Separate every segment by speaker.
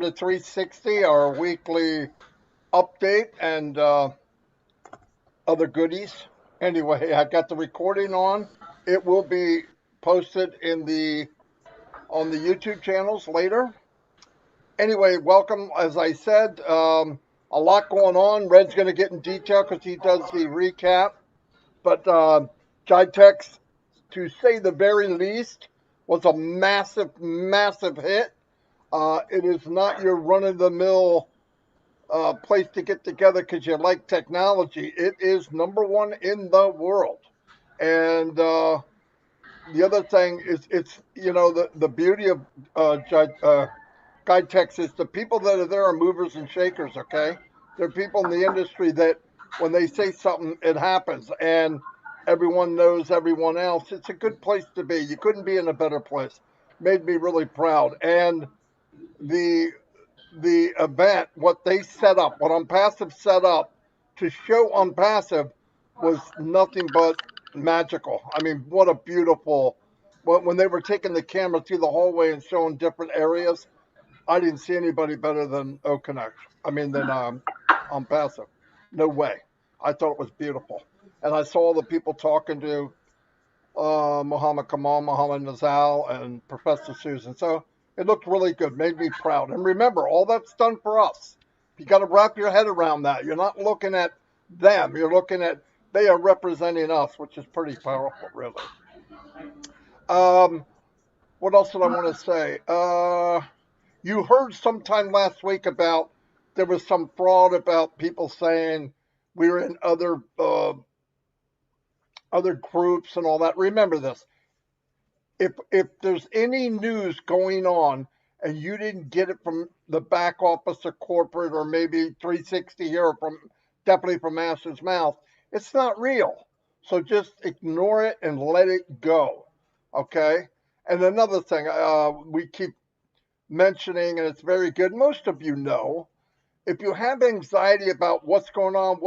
Speaker 1: to 360, our weekly update and other goodies. Anyway, I got the recording on. It will be posted in the on the YouTube channels later. Anyway, welcome. As I said, a lot going on. Red's going to get in detail because he does the recap. But Jitex, to say the very least, was a massive, massive hit. It is not your run-of-the-mill place to get together because you like technology. It is #1 in the world. And the other thing is, it's, the beauty of Guide Text is the people that are there are movers and shakers, okay? They're people in the industry that when they say something, it happens. And everyone knows everyone else. It's a good place to be. You couldn't be in a better place. Made me really proud. And the the event, what they set up, what ONPASSIVE set up to show ONPASSIVE was nothing but magical. I mean, what a beautiful, when they were taking the camera through the hallway and showing different areas, I didn't see anybody better than OConnect. I mean, than ONPASSIVE. No way. I thought it was beautiful. And I saw all the people talking to Muhammad Kamal, Muhammad Nazal, and Professor Susan. So it looked really good, made me proud. And remember, all that's done for us. You got to wrap your head around that. You're not looking at them. You're looking at, they are representing us, which is pretty powerful, really. What else did I want to say? You heard sometime last week about there was some fraud about people saying we were in other groups and all that. Remember this. If there's any news going on and you didn't get it from the back office or corporate or maybe 360 here or definitely from Master's mouth, it's not real. So just ignore it and let it go. Okay. And another thing we keep mentioning, and it's very good. Most of you know, if you have anxiety about what's going on,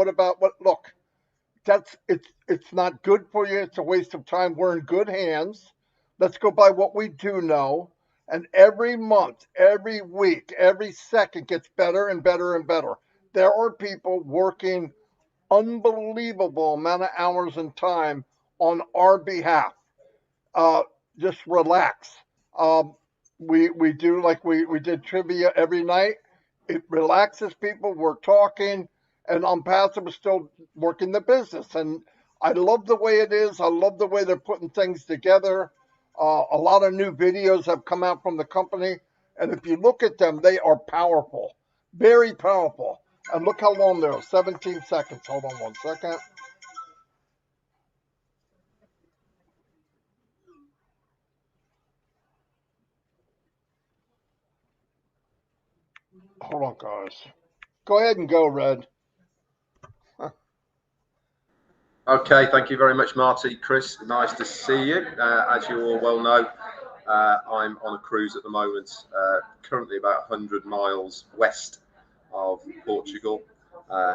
Speaker 1: look, it's not good for you. It's a waste of time. We're in good hands. Let's go by what we do know. And every month, every week, every second gets better and better and better. There are people working unbelievable amount of hours and time on our behalf. Just relax. We do like we did trivia every night. It relaxes people. We're talking, and ONPASSIVE is still working the business. And I love the way it is. I love the way they're putting things together. A lot of new videos have come out from the company, and if you look at them, they are powerful, very powerful. And look how long they're, 17 seconds. Hold on 1 second. Hold on, guys. Go ahead and go, Red.
Speaker 2: Okay, thank you very much, Marty. Chris, nice to see you. As you all well know, I'm on a cruise at the moment, currently about 100 miles west of Portugal,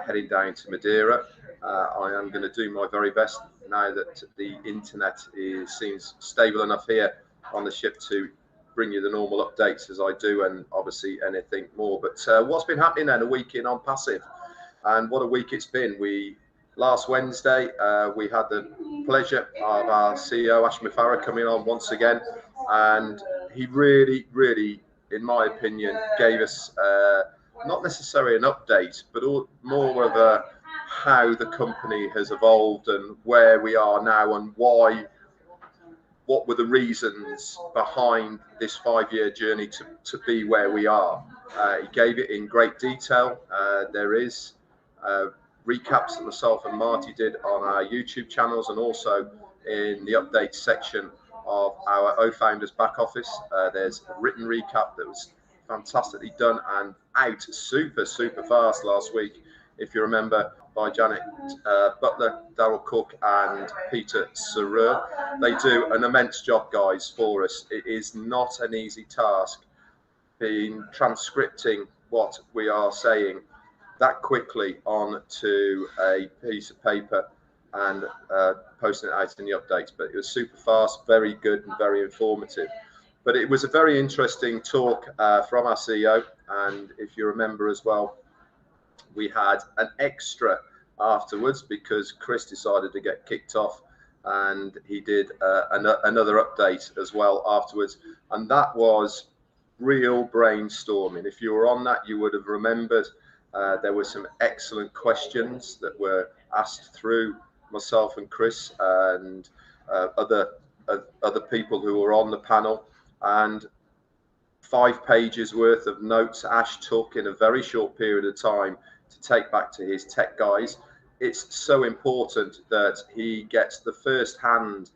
Speaker 2: heading down to Madeira. I am going to do my very best now that the internet seems stable enough here on the ship to bring you the normal updates as I do, and obviously anything more. But what's been happening then? A week in ONPASSIVE, and what a week it's been. Last Wednesday, we had the pleasure of our CEO, MUFAREH, coming on once again. And he really, really, in my opinion, gave us not necessarily an update, but more of how the company has evolved and where we are now and why, what were the reasons behind this 5-year journey to be where we are. He gave it in great detail. There is recaps that myself and Marty did on our YouTube channels, and also in the update section of our O-Founders back office. There's a written recap that was fantastically done and out super fast last week, if you remember, by Janet Butler, Daryl Cook and Peter Sarer. They do an immense job, guys, for us. It is not an easy task in transcripting what we are saying that quickly onto a piece of paper and posting it out in the updates. But it was super fast, very good and very informative. But it was a very interesting talk from our CEO, and if you remember as well, we had an extra afterwards because Chris decided to get kicked off, and he did another update as well afterwards, and that was real brainstorming. If you were on that, you would have remembered there were some excellent questions that were asked through myself and Chris and other people who were on the panel, and 5 pages worth of notes Ash took in a very short period of time to take back to his tech guys. It's so important that he gets the first-hand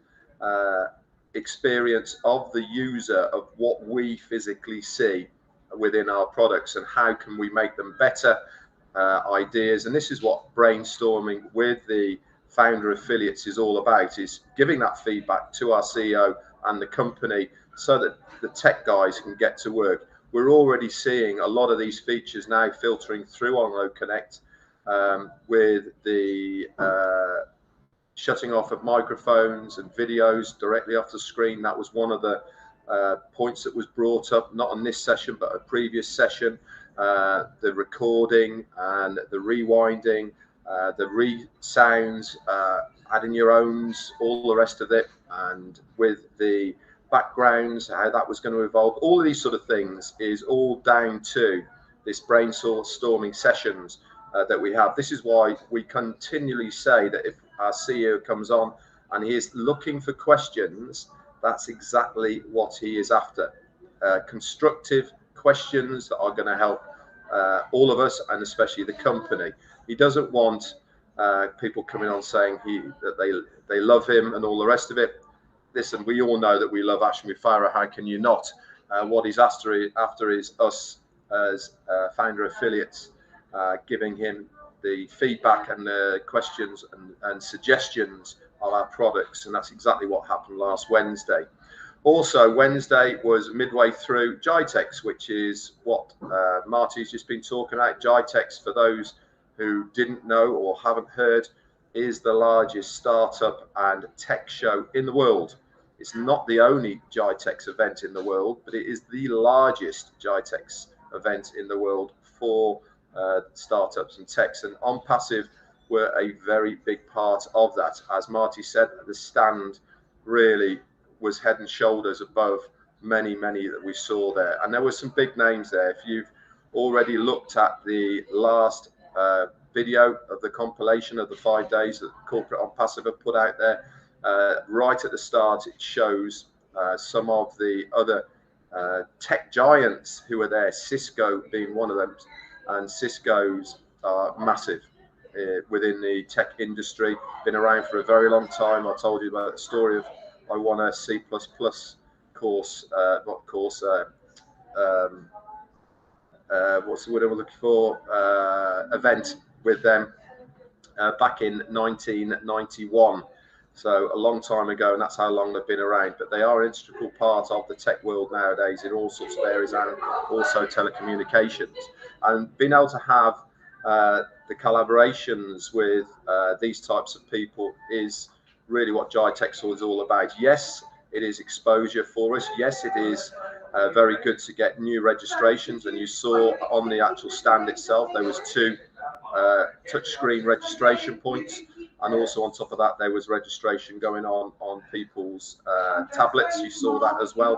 Speaker 2: experience of the user of what we physically see within our products and how can we make them better, ideas. And this is what brainstorming with the founder affiliates is all about, is giving that feedback to our CEO and the company so that the tech guys can get to work. We're already seeing a lot of these features now filtering through on Low Connect, with the shutting off of microphones and videos directly off the screen. That was one of the points that was brought up, not on this session, but a previous session. The recording and the rewinding, the re-sounds, adding your owns, all the rest of it, and with the backgrounds, how that was going to evolve. All of these sort of things is all down to this brainstorming sessions that we have. This is why we continually say that if our CEO comes on and he is looking for questions, that's exactly what he is after. Constructive questions that are going to help all of us, and especially the company. He doesn't want people coming on saying that they love him and all the rest of it. Listen, we all know that we love Ash MUFAREH. How can you not? What he's after is us as founder affiliates giving him the feedback and the questions and suggestions of our products, and that's exactly what happened last Wednesday. Also, Wednesday was midway through GITEX, which is what Marty's just been talking about. GITEX, for those who didn't know or haven't heard, is the largest startup and tech show in the world. It's not the only GITEX event in the world, but it is the largest GITEX event in the world for startups and techs. And ONPASSIVE were a very big part of that. As Marty said, the stand really was head and shoulders above many that we saw there. And there were some big names there. If you've already looked at the last video of the compilation of the 5 days that Corporate ONPASSIVE have put out there, right at the start, it shows some of the other tech giants who are there, Cisco being one of them. And Cisco's are massive within the tech industry, been around for a very long time. I told you about the story of I won a C++ course, not course, what's the word I'm looking for, event with them back in 1991. So a long time ago, and that's how long they've been around. But they are an integral part of the tech world nowadays in all sorts of areas, and also telecommunications. And being able to have the collaborations with these types of people is really what GITEX is all about. Yes, it is exposure for us. Yes, it is very good to get new registrations. And you saw on the actual stand itself, there was 2 touchscreen registration points. And also on top of that, there was registration going on people's tablets. You saw that as well.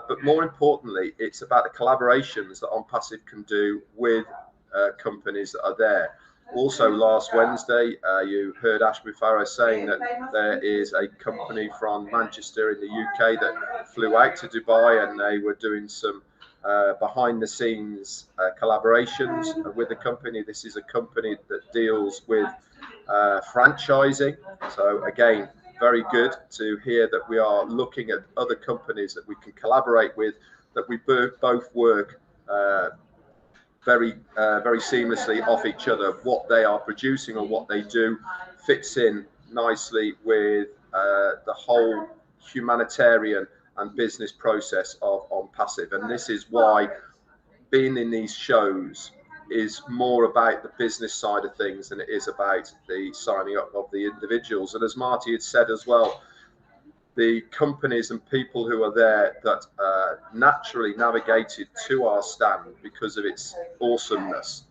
Speaker 2: But more importantly, it's about the collaborations that ONPASSIVE can do with companies that are there. Also, last Wednesday, you heard Ash MUFAREH saying that there is a company from Manchester in the UK that flew out to Dubai, and they were doing some behind-the-scenes collaborations with the company. This is a company that deals with franchising. So again, very good to hear that we are looking at other companies that we can collaborate with, that we both work very seamlessly off each other. What they are producing or what they do fits in nicely with the whole humanitarian and business process of ONPASSIVE. And this is why being in these shows is more about the business side of things than it is about the signing up of the individuals. And as Marty had said as well, the companies and people who are there that naturally navigated to our stand because of its awesomeness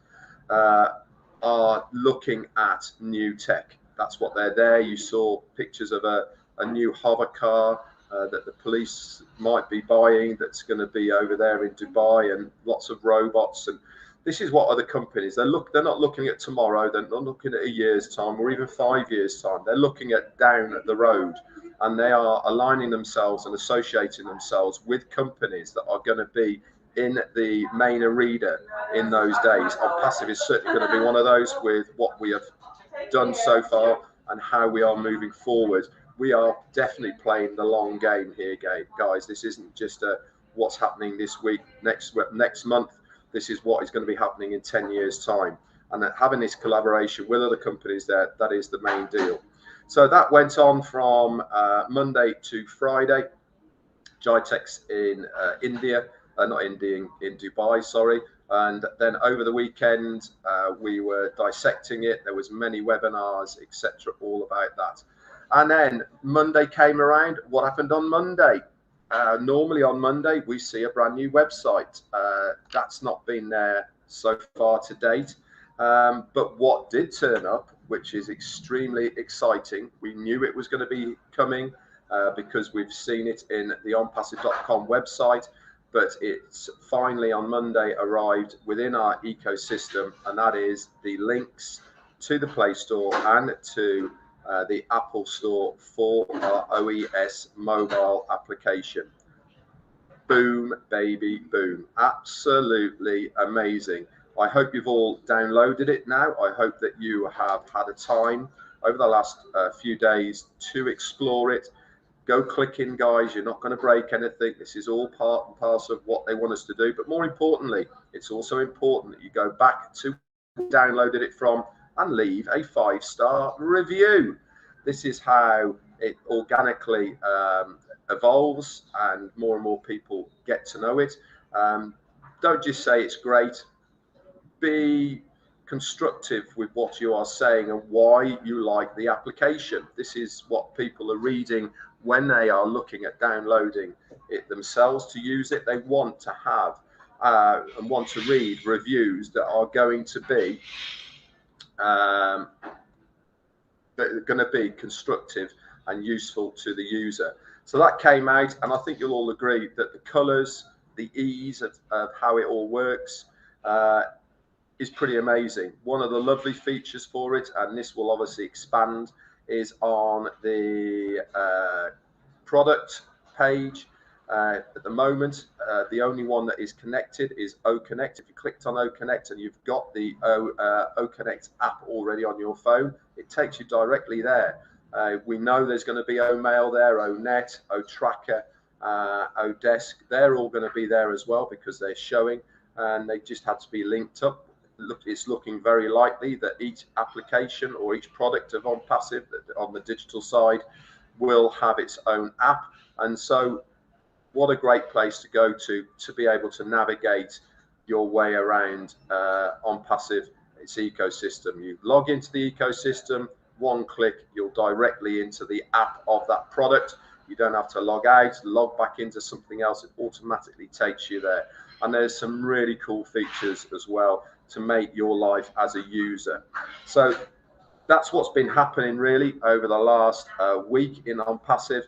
Speaker 2: are looking at new tech. That's what they're there. You saw pictures of a new hover car that the police might be buying that's going to be over there in Dubai, and lots of robots. And this is what other companies, they're not looking at tomorrow, they're not looking at a year's time or even 5 years time. They're looking at down at the road, and they are aligning themselves and associating themselves with companies that are going to be in the main arena in those days. ONPASSIVE is certainly going to be one of those, with what we have done so far and how we are moving forward. We are definitely playing the long game here, guys. This isn't just what's happening this week, next month. This is what is going to be happening in 10 years' time. And having this collaboration with other companies there, that is the main deal. So that went on from Monday to Friday. GITEX in India, not India, in Dubai, sorry. And then over the weekend, we were dissecting it. There was many webinars, etc., all about that. And then Monday came around. What happened on Monday? Normally on Monday, we see a brand new website. That's not been there so far to date. But what did turn up, which is extremely exciting, we knew it was going to be coming because we've seen it in the onpassive.com website, but it's finally on Monday arrived within our ecosystem, and that is the links to the Play Store and to the Apple Store for our OES mobile application. Boom, baby, boom. Absolutely amazing. I hope you've all downloaded it now. I hope that you have had a time over the last few days to explore it. Go click in, guys. You're not going to break anything. This is all part and parcel of what they want us to do. But more importantly, it's also important that you go back to downloaded it from and leave a 5-star review. This is how it organically evolves and more people get to know it. Don't just say it's great. Be constructive with what you are saying and why you like the application. This is what people are reading when they are looking at downloading it themselves to use it. They want to have and want to read reviews that are going to be constructive and useful to the user. So that came out, and I think you'll all agree that the colors, the ease of how it all works is pretty amazing. One of the lovely features for it, and this will obviously expand, is on the product page. At the moment, the only one that is connected is OConnect. If you clicked on OConnect and you've got the OConnect app already on your phone, it takes you directly there. We know there's going to be OMail there, ONet, OTracker, ODesk. They're all going to be there as well because they're showing, and they just had to be linked up. It's looking very likely that each application or each product of ONPASSIVE on the digital side will have its own app. And so what a great place to go to be able to navigate your way around ONPASSIVE, its ecosystem. You log into the ecosystem, one click, you're directly into the app of that product. You don't have to log out, log back into something else. It automatically takes you there. And there's some really cool features as well to make your life as a user. So that's what's been happening really over the last week in ONPASSIVE.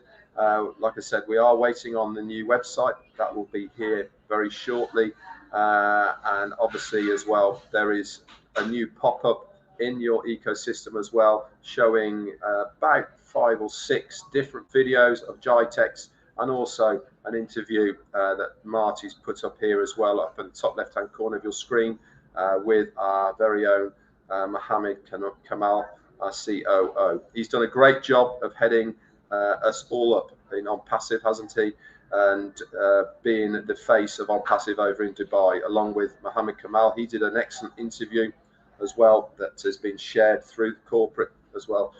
Speaker 2: Like I said, we are waiting on the new website that will be here very shortly, and obviously as well there is a new pop-up in your ecosystem as well, showing about 5 or 6 different videos of GITEX, and also an interview that Marty's put up here as well, up in the top left hand corner of your screen, with our very own Mohammed Kamal, our COO. He's done a great job of heading us all up in ONPASSIVE, hasn't he? And being the face of ONPASSIVE over in Dubai, along with Mohammed Kamal. He did an excellent interview as well that has been shared through the corporate as well.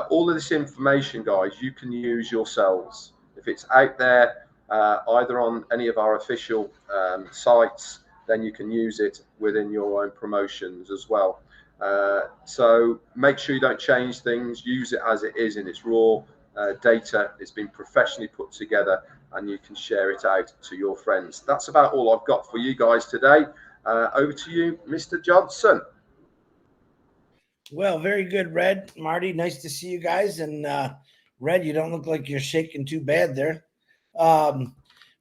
Speaker 2: All of this information, guys, you can use yourselves. If it's out there, either on any of our official sites, then you can use it within your own promotions as well. So make sure you don't change things. Use it as it is in its raw data. It's been professionally put together, and you can share it out to your friends. That's about all I've got for you guys today. Over to you, Mr. Johnson.
Speaker 3: Well, very good, Red. Marty, nice to see you guys. And Red, you don't look like you're shaking too bad there.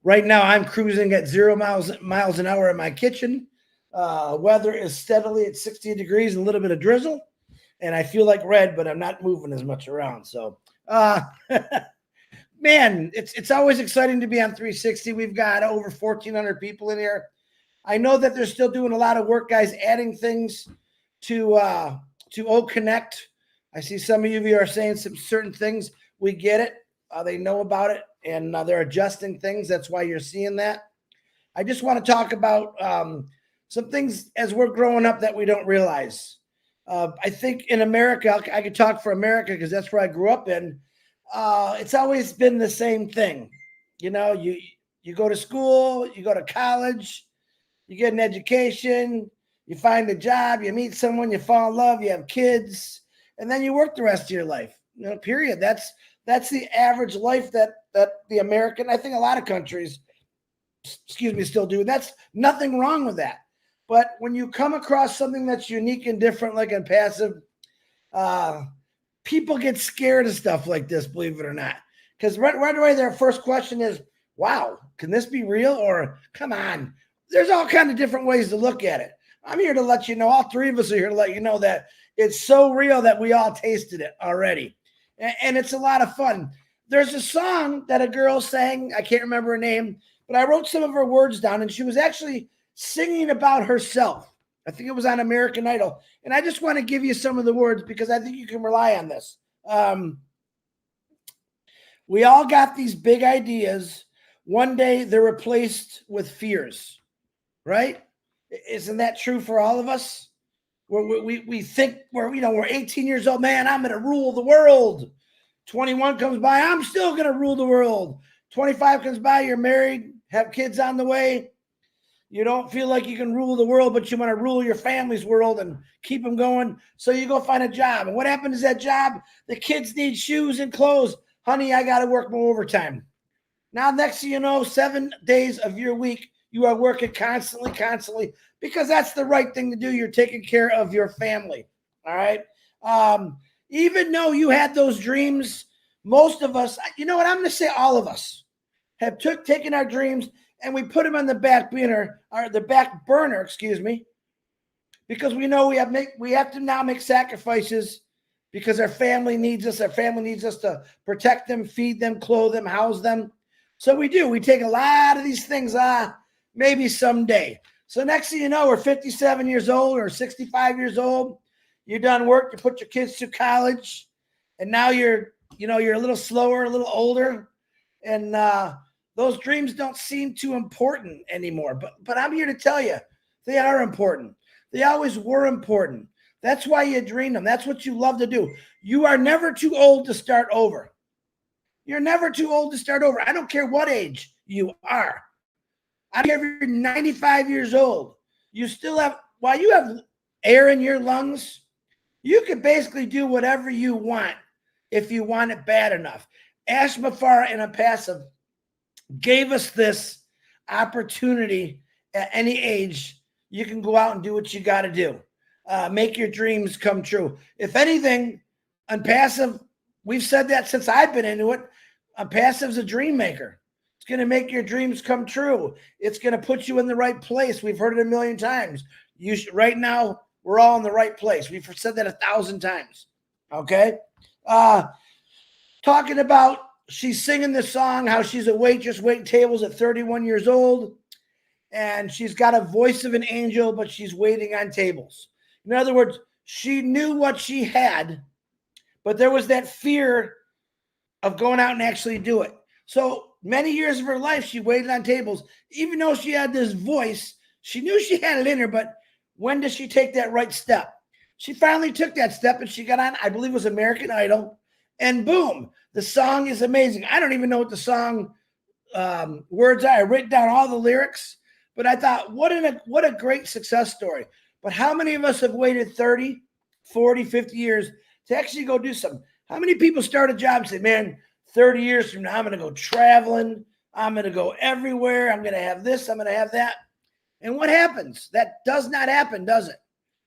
Speaker 3: Right now, I'm cruising at 0 miles an hour in my kitchen. Weather is steadily at 60 degrees and a little bit of drizzle. And I feel like Red, but I'm not moving as much around. So, man, it's always exciting to be on 360. We've got over 1,400 people in here. I know that they're still doing a lot of work, guys, adding things to O Connect. I see some of you are saying some certain things. We get it. They know about it, and they're adjusting things. That's why you're seeing that. I just want to talk about some things as we're growing up that we don't realize. I think in America, I could talk for America because that's where I grew up in. It's always been the same thing. You know, you go to school, you go to college, you get an education, you find a job, you meet someone, you fall in love, you have kids, and then you work the rest of your life. You know, period. That's the average life that the American, I think a lot of countries, still do. That's nothing wrong with that. But when you come across something that's unique and different, like ONPASSIVE, people get scared of stuff like this, believe it or not. Because right away, their first question is, wow, can this be real? Or come on. There's all kinds of different ways to look at it. I'm here to let you know, all three of us are here to let you know that it's so real that we all tasted it already. And it's a lot of fun. There's a song that a girl sang, I can't remember her name, but I wrote some of her words down, and she was actually singing about herself. I think it was on American Idol. And I just want to give you some of the words because I think you can rely on this. We all got these big ideas. One day they're replaced with fears, right? Isn't that true for all of us? We think we're 18 years old, man, I'm going to rule the world. 21 comes by, I'm still going to rule the world. 25 comes by, you're married, have kids on the way. You don't feel like you can rule the world, but you want to rule your family's world and keep them going. So you go find a job. And what happens to that job? The kids need shoes and clothes. Honey, I got to work more overtime. Now, next thing you know, 7 days of your week, you are working constantly, because that's the right thing to do. You're taking care of your family. All right. Even though you had those dreams, most of us, you know what? I'm going to say all of us have taken our dreams and we put them on the back burner, because we know we have to now make sacrifices because our family needs us. Our family needs us to protect them, feed them, clothe them, house them. So we do. We take a lot of these things, maybe someday. So next thing you know, we're 57 years old or 65 years old. You're done work. You put your kids through college, and now you're a little slower, a little older, and those dreams don't seem too important anymore. But I'm here to tell you, they are important. They always were important. That's why you dream them. That's what you love to do. You are never too old to start over. You're never too old to start over. I don't care what age you are. I don't care if you're 95 years old. You still have, while you have air in your lungs, you can basically do whatever you want if you want it bad enough. MUFAREH and ONPASSIVE gave us this opportunity at any age. You can go out and do what you got to do. Make your dreams come true. If anything, ONPASSIVE, we've said that since I've been into it. ONPASSIVE's a dream maker. It's going to make your dreams come true. It's going to put you in the right place. We've heard it a million times. Right now, we're all in the right place. We've said that 1,000 times. Okay? Talking about, she's singing this song, how she's a waitress waiting tables at 31 years old, and she's got a voice of an angel, but she's waiting on tables. In other words, she knew what she had, but there was that fear of going out and actually do it. So many years of her life, she waited on tables. Even though she had this voice, she knew she had it in her, but when does she take that right step? She finally took that step, and she got on, I believe it was American Idol, and boom, the song is amazing. I don't even know what the song words are. I written down all the lyrics, but I thought, what a great success story. But how many of us have waited 30, 40, 50 years to actually go do something? How many people start a job and say, man, 30 years from now, I'm going to go traveling. I'm going to go everywhere. I'm going to have this. I'm going to have that. And what happens? That does not happen, does it?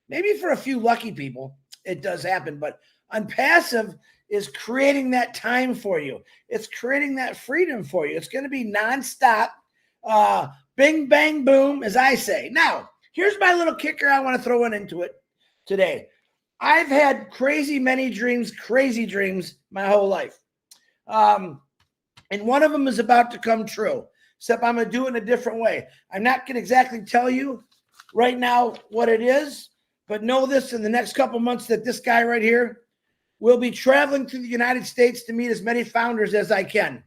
Speaker 3: Maybe for a few lucky people, it does happen. But ONPASSIVE is creating that time for you. It's creating that freedom for you. It's going to be nonstop. Bing, bang, boom, as I say. Now, here's my little kicker I want to throw into it today. I've had crazy dreams my whole life. And one of them is about to come true, except I'm going to do it in a different way. I'm not going to exactly tell you right now what it is, but know this in the next couple months that this guy right here will be traveling through the United States to meet as many founders as I can.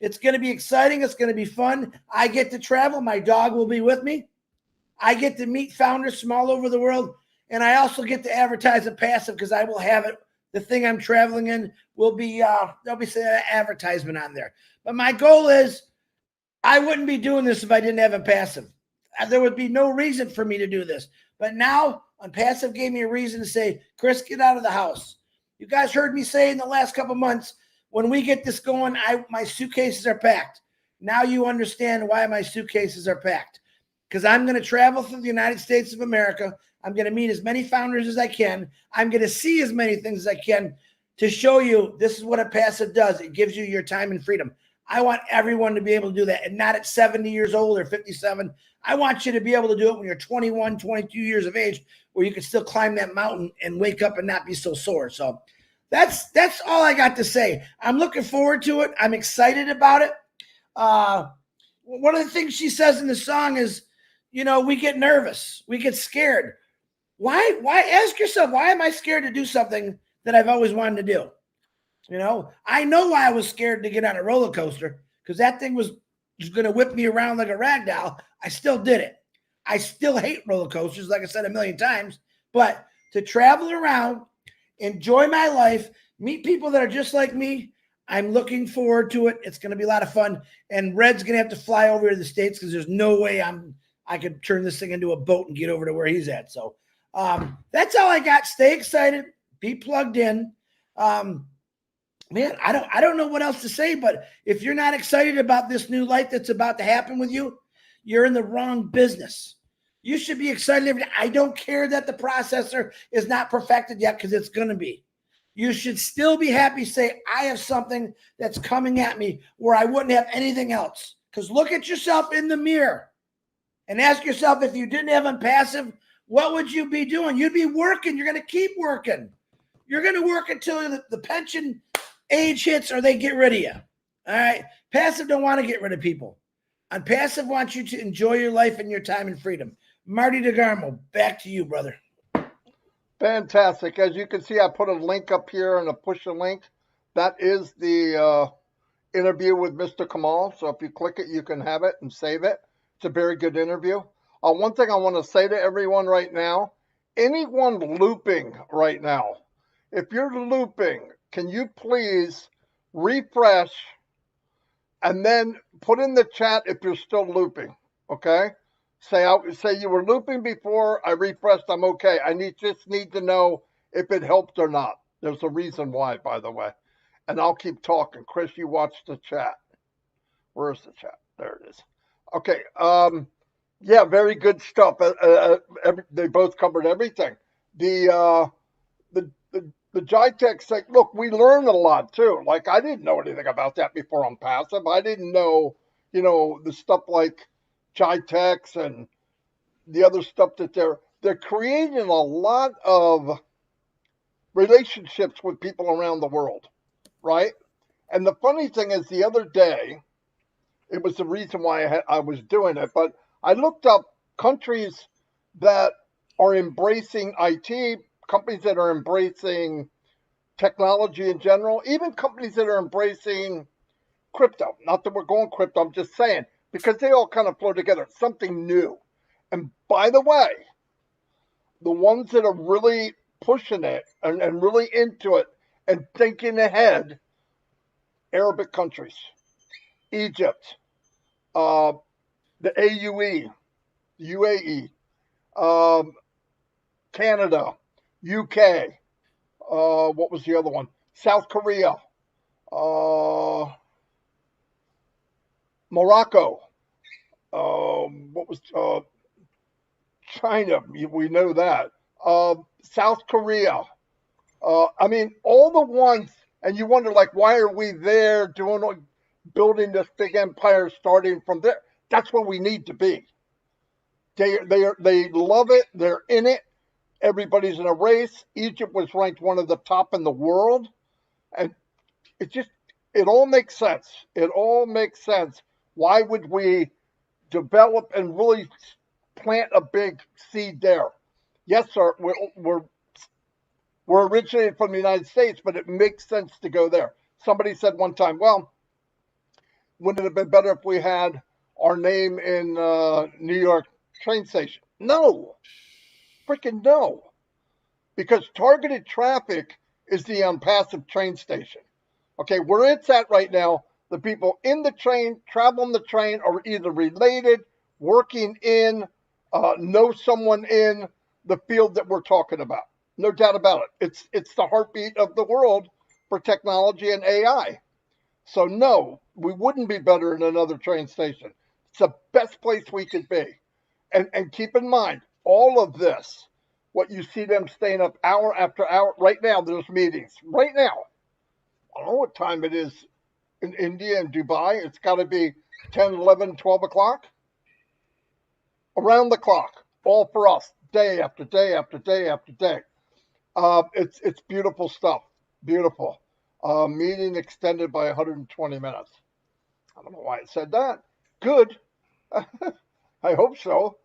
Speaker 3: It's going to be exciting. It's going to be fun. I get to travel. My dog will be with me. I get to meet founders from all over the world. And I also get to advertise ONPASSIVE because I will have it. The thing I'm traveling in will be, there'll be some advertisement on there. But my goal is I wouldn't be doing this if I didn't have ONPASSIVE. There would be no reason for me to do this. But now ONPASSIVE gave me a reason to say, Chris, get out of the house. You guys heard me say in the last couple of months, when we get this going, my suitcases are packed. Now you understand why my suitcases are packed. Because I'm going to travel through the United States of America. I'm going to meet as many founders as I can. I'm going to see as many things as I can to show you this is what ONPASSIVE does. It gives you your time and freedom. I want everyone to be able to do that, and not at 70 years old or 57. I want you to be able to do it when you're 21, 22 years of age, where you can still climb that mountain and wake up and not be so sore. So that's all I got to say. I'm looking forward to it. I'm excited about it. One of the things she says in the song is, you know, we get nervous. We get scared. Why ask yourself, why am I scared to do something that I've always wanted to do? You know, I know why I was scared to get on a roller coaster, because that thing was going to whip me around like a rag doll. I still did it. I still hate roller coasters, like I said a million times, but to travel around, enjoy my life, meet people that are just like me, I'm looking forward to it. It's going to be a lot of fun. And Red's going to have to fly over to the States because there's no way I could turn this thing into a boat and get over to where he's at. So that's all I got. Stay excited. Be plugged in. Man, I don't know what else to say, but if you're not excited about this new life that's about to happen with you, you're in the wrong business. You should be excited. I don't care that the processor is not perfected yet, because it's going to be. You should still be happy to say, I have something that's coming at me where I wouldn't have anything else. Because look at yourself in the mirror and ask yourself, if you didn't have ONPASSIVE, what would you be doing? You'd be working. You're going to keep working. You're going to work until the pension age hits or they get rid of you. All right. Passive don't want to get rid of people. ONPASSIVE wants you to enjoy your life and your time and freedom. Marty DeGarmo, back to you, brother.
Speaker 1: Fantastic. As you can see, I put a link up here and a push a link. That is the interview with Mr. Kamal. So if you click it, you can have it and save it. It's a very good interview. One thing I want to say to everyone right now, anyone looping right now, if you're looping, can you please refresh and then put in the chat if you're still looping, okay? Say you were looping before, I refreshed, I'm okay. Just need to know if it helped or not. There's a reason why, by the way. And I'll keep talking. Chris, you watch the chat. Where's the chat? There it is. Okay. Yeah, very good stuff. They both covered everything. The Jitech say, look, we learned a lot too. Like, I didn't know anything about that before ONPASSIVE. I didn't know, the stuff like Jitex and the other stuff that they're creating a lot of relationships with people around the world, right? And the funny thing is, the other day, it was the reason why I was doing it, but I looked up countries that are embracing IT, companies that are embracing technology in general, even companies that are embracing crypto. Not that we're going crypto, I'm just saying, because they all kind of flow together. It's something new. And by the way, the ones that are really pushing it and really into it and thinking ahead, Arabic countries, Egypt, the AUE, UAE, Canada, UK, what was the other one? South Korea, Morocco. What was China? We know that. South Korea. I mean, all the ones, and you wonder, like, why are we there building this big empire starting from there? That's where we need to be. They love it. They're in it. Everybody's in a race. Egypt was ranked one of the top in the world, and it just it all makes sense. It all makes sense. Why would we develop and really plant a big seed there? Yes, sir. We're originated from the United States, but it makes sense to go there. Somebody said one time, well, wouldn't it have been better if we had our name in New York train station? No, freaking no. Because targeted traffic is the unpassive train station. Okay, where it's at right now, the people in the train, traveling the train, are either related, working in, know someone in the field that we're talking about. No doubt about it. It's the heartbeat of the world for technology and AI. So no, we wouldn't be better in another train station. It's the best place we could be. And keep in mind, all of this, what you see them staying up hour after hour, right now, there's meetings. Right now, I don't know what time it is in India and Dubai. It's got to be 10, 11, 12 o'clock. Around the clock, all for us, day after day after day after day. It's beautiful stuff. Beautiful. Meeting extended by 120 minutes. I don't know why it said that. Good. I hope so.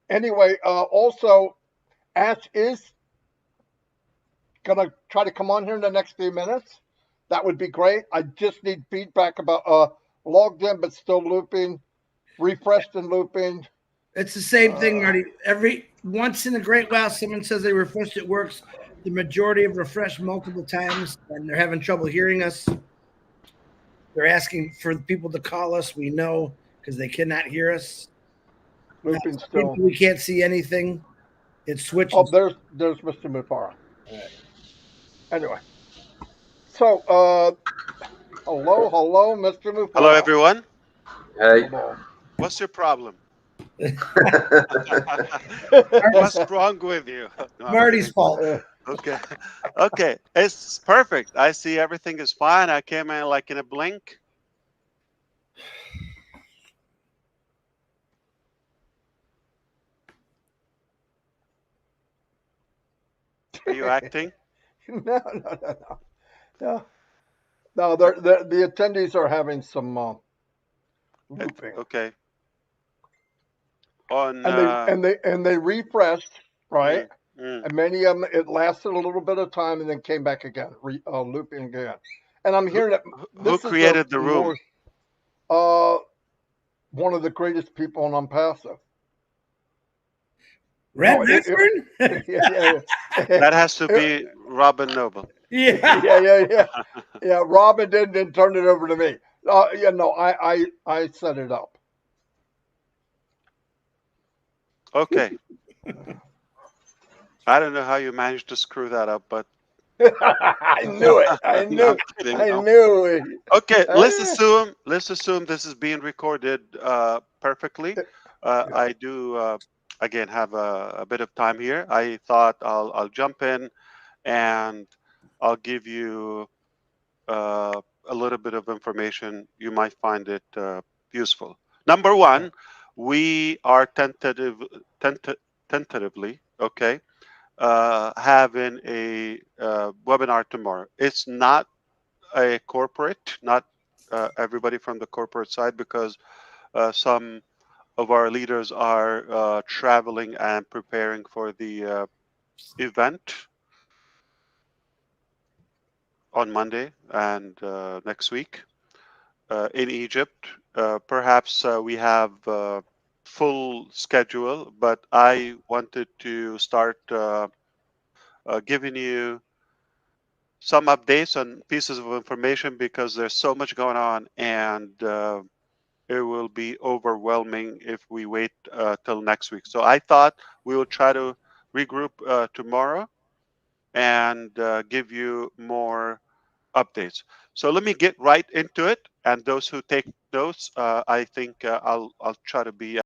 Speaker 1: Anyway, also, Ash is going to try to come on here in the next few minutes. That would be great. I just need feedback about logged in but still looping, refreshed and looping.
Speaker 3: It's the same thing, Marty. Every once in a great while, someone says they refreshed, it works. The majority have refreshed multiple times, and they're having trouble hearing us. They're asking for people to call us. We know because they cannot hear us.
Speaker 1: Looping still.
Speaker 3: We can't see anything. It's switching.
Speaker 1: Oh, there's Mr. MUFAREH.
Speaker 3: Right.
Speaker 1: Anyway, so hello, Mr. MUFAREH.
Speaker 4: Hello, everyone.
Speaker 2: Hey.
Speaker 1: Hello.
Speaker 4: What's your problem? What's wrong with you? No, I'm
Speaker 3: Marty's
Speaker 4: kidding.
Speaker 3: fault.
Speaker 4: Okay. Okay. It's perfect. I see everything is fine. I came in like in a blink. Are you acting?
Speaker 1: No. The attendees are having some looping.
Speaker 4: Okay. On
Speaker 1: And they refreshed, right?
Speaker 4: mm.
Speaker 1: And many of them, it lasted a little bit of time and then came back again, looping again. And I'm hearing that
Speaker 4: Who created the room?
Speaker 1: One of the greatest people on Unpassive.
Speaker 3: Red Redfern?
Speaker 4: That has to be Robin Noble.
Speaker 3: Yeah.
Speaker 1: Yeah, Robin didn't turn it over to me. I set it up.
Speaker 4: Okay. I don't know how you managed to screw that up, but
Speaker 1: I knew it. I knew.
Speaker 4: I'm kidding.
Speaker 1: I knew it.
Speaker 4: Okay, let's assume this is being recorded perfectly. I do again have a bit of time here. I thought I'll jump in and I'll give you a little bit of information. You might find it useful. Number one, we are tentatively having a webinar tomorrow. It's not a corporate, not everybody from the corporate side, because some of our leaders are traveling and preparing for the event on Monday and next week in Egypt. Perhaps we have full schedule, but I wanted to start giving you some updates on pieces of information because there's so much going on, and it will be overwhelming if we wait till next week. So I thought we will try to regroup tomorrow and give you more updates. So let me get right into it. And those who take notes, I think I'll try to be